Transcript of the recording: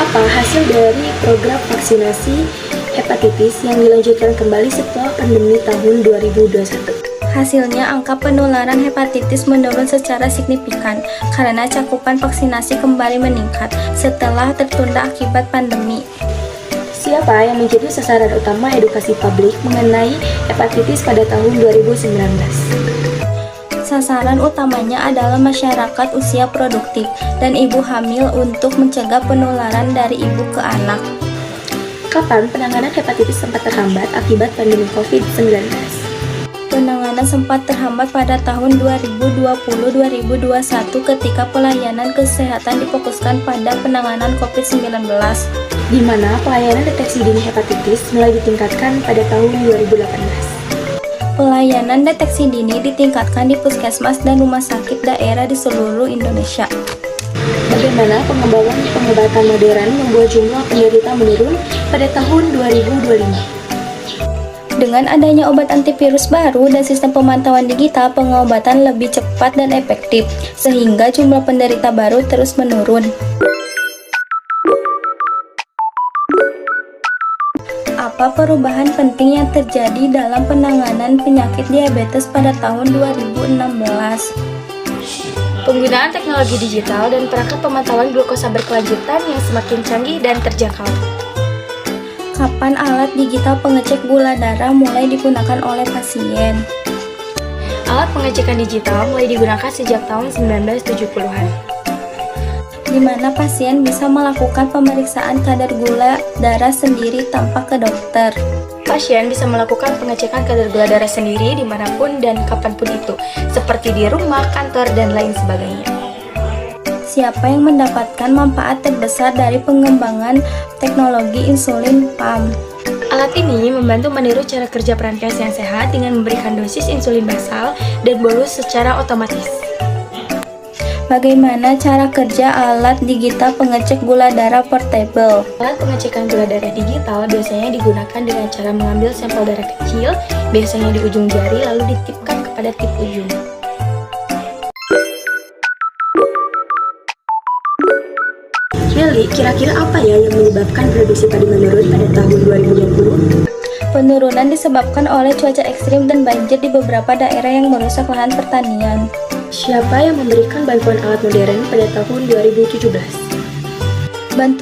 Apa hasil dari program vaksinasi hepatitis yang dilanjutkan kembali setelah pandemi tahun 2021? Hasilnya, angka penularan hepatitis menurun secara signifikan karena cakupan vaksinasi kembali meningkat setelah tertunda akibat pandemi. Siapa yang menjadi sasaran utama edukasi publik mengenai hepatitis pada tahun 2019? Sasaran utamanya adalah masyarakat usia produktif dan ibu hamil untuk mencegah penularan dari ibu ke anak. Kapan penanganan hepatitis sempat terhambat akibat pandemi COVID-19? Penanganan sempat terhambat pada tahun 2020-2021 ketika pelayanan kesehatan difokuskan pada penanganan COVID-19, di mana pelayanan deteksi dini hepatitis mulai ditingkatkan pada tahun 2018. Pelayanan deteksi dini ditingkatkan di puskesmas dan rumah sakit daerah di seluruh Indonesia. Bagaimana pengembangan pengobatan modern membuat jumlah penderita menurun pada tahun 2025? Dengan adanya obat antivirus baru dan sistem pemantauan digital, pengobatan lebih cepat dan efektif, sehingga jumlah penderita baru terus menurun. Apa perubahan penting yang terjadi dalam penanganan penyakit diabetes pada tahun 2016? Penggunaan teknologi digital dan perangkat pemantauan glukosa berkelanjutan yang semakin canggih dan terjangkau. Kapan alat digital pengecek gula darah mulai digunakan oleh pasien? Alat pengecekan digital mulai digunakan sejak tahun 1970-an. Di mana pasien bisa melakukan pemeriksaan kadar gula darah sendiri tanpa ke dokter. Pasien bisa melakukan pengecekan kadar gula darah sendiri dimanapun dan kapanpun itu, seperti di rumah, kantor, dan lain sebagainya. Siapa yang mendapatkan manfaat terbesar dari pengembangan teknologi insulin pump? Alat ini membantu meniru cara kerja pankreas yang sehat dengan memberikan dosis insulin basal dan bolus secara otomatis. Bagaimana cara kerja alat digital pengecek gula darah portable? Alat pengecekan gula darah digital biasanya digunakan dengan cara mengambil sampel darah kecil, biasanya di ujung jari, lalu ditipkan kepada tip ujung. Meli, kira-kira apa ya yang menyebabkan produksi padi menurun pada tahun 2020? Penurunan disebabkan oleh cuaca ekstrim dan banjir di beberapa daerah yang merusak lahan pertanian. Siapa yang memberikan bantuan alat modern pada tahun 2017? Bantuan